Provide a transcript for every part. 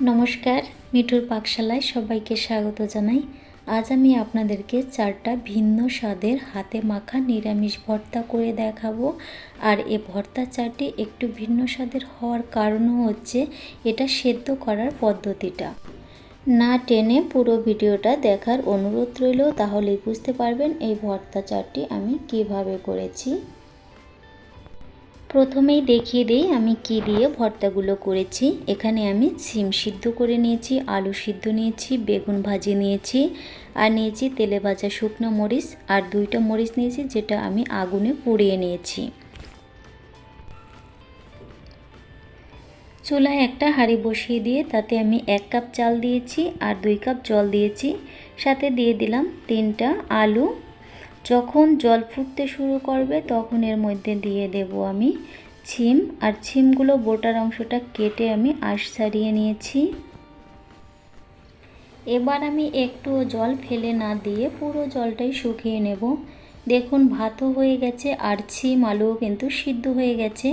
নমস্কার, মিঠুর পাকশালায় সবাইকে স্বাগত জানাই। আজ আমি আপনাদেরকে 4টা ভিন্ন স্বাদের হাতে মাখা নিরামিষ ভর্তা করে দেখাবো। আর এই ভর্তা 4টি একটু ভিন্ন স্বাদের হওয়ার কারণও হচ্ছে এটা সেদ্ধ করার পদ্ধতিটা। না টেনে পুরো ভিডিওটা দেখার অনুরোধ রইল, তাহলেই বুঝতে পারবেন এই ভর্তা 4টি আমি কিভাবে করেছি। প্রথমেই দেখিয়ে দেই আমি কি দিয়ে ভর্তাগুলো করেছি। এখানে আমি সিম সিদ্ধ করে নিয়েছি, আলু সিদ্ধ নিয়েছি, বেগুন ভাজি নিয়েছি, আর নিয়েছি তেলে ভাজা শুকনো মরিচ, আর 2টা মরিচ নিয়েছি যেটা আমি আগুনে পুড়িয়ে নিয়েছি। চুলায় একটা হাঁড়ি বসিয়ে দিয়ে তাতে আমি 1 কাপ চাল দিয়েছি আর 2 কাপ জল দিয়েছি, সাথে দিয়ে দিলাম 3টা আলু। যখন জল ফুটতে শুরু করবে তখন এর মধ্যে দিয়ে দেব আমি ছিম, আর ছিমগুলো বোটার অংশটা কেটে আমি আঁশ ছাড়িয়ে নিয়েছি। এবার আমি একটু জল ফেলে না দিয়ে পুরো জলটাই শুকিয়ে নেব। দেখুন ভাতও হয়ে গেছে আর ছিম আলুও কিন্তু সিদ্ধ হয়ে গেছে।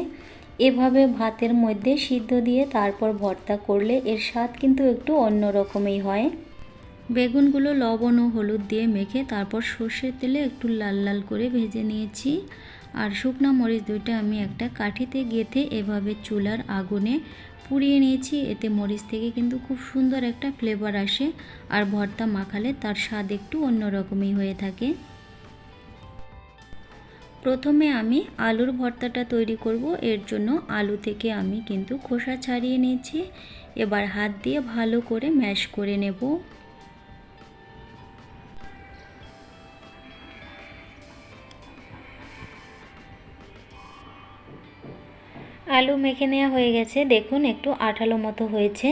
এভাবে ভাতের মধ্যে সিদ্ধ দিয়ে তারপর ভর্তা করলে এর স্বাদ কিন্তু একটু অন্য রকমই হয়। বেগুনগুলো লবণ ও হলুদ দিয়ে মেখে তারপর সর্ষের তেলে একটু লাল লাল করে ভেজে নিয়েছি। আর শুকনো মরিচ 2টা আমি একটা কাঠিতে গেঁথে এভাবে চুলার আগুনে পুড়িয়ে নিয়েছি। এতে মরিচ থেকে কিন্তু খুব সুন্দর একটা ফ্লেভার আসে, আর ভর্তা মাখালে তার স্বাদ একটু অন্যরকমই হয়ে থাকে। প্রথমে আমি আলুর ভর্তাটা তৈরি করব। এর জন্য আলু থেকে আমি কিন্তু খোসা ছাড়িয়ে নিয়েছি। এবার হাত দিয়ে ভালো করে ম্যাশ করে নেব। আলু মেখে নেওয়া হয়ে গেছে, দেখুন একটু আঠালো মতো হয়েছে।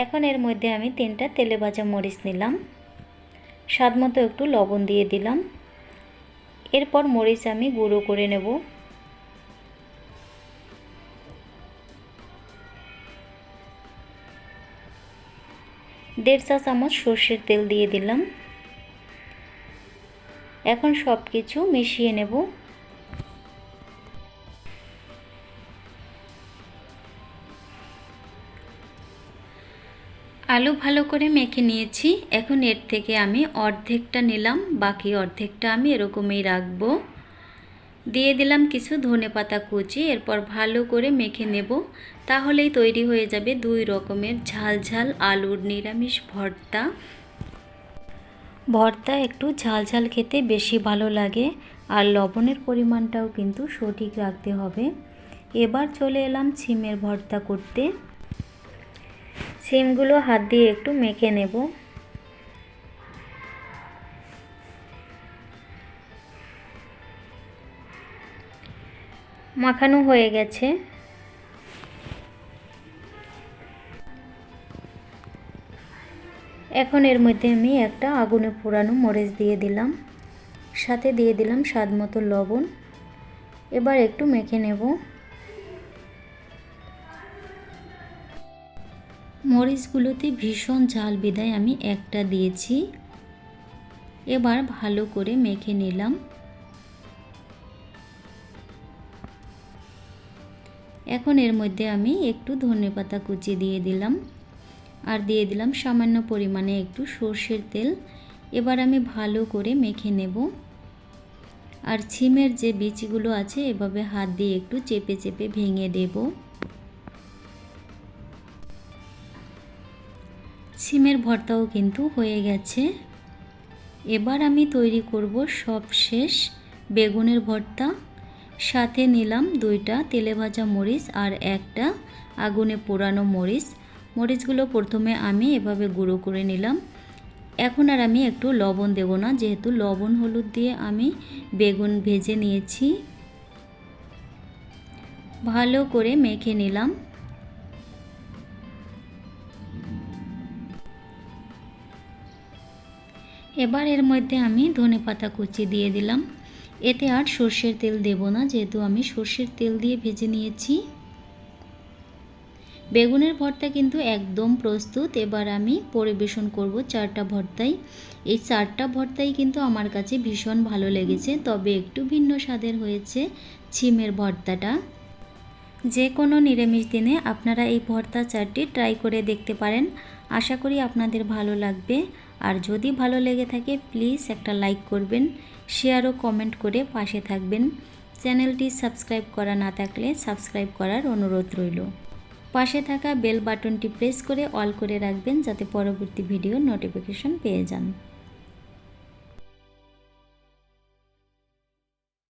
এখন এর মধ্যে আমি 3টা তেলে ভাজা মরিচ নিলাম, স্বাদ মতো একটু লবণ দিয়ে দিলাম। এরপর মরিচ আমি গুঁড়ো করে নেব। দেড় চা চামচ সর্ষের তেল দিয়ে দিলাম। এখন সব কিছু মিশিয়ে নেব। আলু ভালো করে মেখে নিয়েছি। এখন এর থেকে আমি অর্ধেকটা নিলাম, বাকি অর্ধেকটা আমি এরকমই রাখবো। দিয়ে দিলাম কিছু ধনেপাতা কুচি। এরপর ভালো করে মেখে নেব। তাহলেই তৈরি হয়ে যাবে 2 রকমের ঝাল ঝাল আলুর নিরামিষ ভর্তা। ভর্তা একটু ঝাল ঝাল খেতে বেশি ভালো লাগে, আর লবণের পরিমাণটাও কিন্তু সঠিক রাখতে হবে। এবার চলে এলাম ছিমের ভর্তা করতে। সিমগুলো হাত দিয়ে একটু মেখে নেব। মাখানো হয়ে গেছে। এখন এর মধ্যে আমি একটা আগুনে পোড়ানো মরিচ দিয়ে দিলাম, সাথে দিয়ে দিলাম স্বাদ মতো লবণ। এবার একটু মেখে নেব। মরিচগুলোতে ভীষণ ঝাল বিধায় আমি একটা দিয়েছি। এবার ভালো করে মেখে নিলাম। এখন এর মধ্যে আমি একটু ধনেপাতা কুচি দিয়ে দিলাম, আর দিয়ে দিলাম সামান্য পরিমাণে একটু সর্ষের তেল। এবার আমি ভালো করে মেখে নেব। আর ছিমের যে বিচিগুলো আছে এভাবে হাত দিয়ে একটু চেপে চেপে ভেঙে দেব। ছিমের ভর্তাও কিন্তু হয়ে গেছে। এবার আমি তৈরি করব সবশেষ বেগুনের ভর্তা। সাথে নিলাম 2টা তেলে ভাজা মরিচ আর একটা আগুনে পোড়ানো মরিচ। মরিচগুলো প্রথমে আমি এভাবে গুঁড়ো করে নিলাম। এখন আর আমি একটু লবণ দেব না, যেহেতু লবণ হলুদ দিয়ে আমি বেগুন ভেজে নিয়েছি। ভালো করে মেখে নিলাম। এবার এর মধ্যে আমি ধনেপাতা কুচি দিয়ে দিলাম। এতে আর সর্ষের তেল দেব না, যেহেতু আমি সর্ষের তেল দিয়ে ভেজে নিয়েছি। বেগুনের ভর্তা কিন্তু একদম প্রস্তুত। এবার আমি পরিবেশন করব 4টা ভর্তাই। এই 4টা ভর্তাই কিন্তু আমার কাছে ভীষণ ভালো লেগেছে, তবে একটু ভিন্ন স্বাদের হয়েছে ছিমের ভর্তাটা। যে কোনো নিরামিষ দিনে আপনারা এই ভর্তা চাটটি ট্রাই করে দেখতে পারেন। আশা করি আপনাদের ভালো লাগবে। আর যদি ভালো লেগে থাকে প্লিজ একটা লাইক করবেন, শেয়ার ও কমেন্ট করে পাশে থাকবেন। চ্যানেলটি সাবস্ক্রাইব করা না থাকলে সাবস্ক্রাইব করার অনুরোধ রইল। পাশে থাকা বেল বাটনটি প্রেস করে অল করে রাখবেন যাতে পরবর্তী ভিডিও নোটিফিকেশন পেয়ে যান।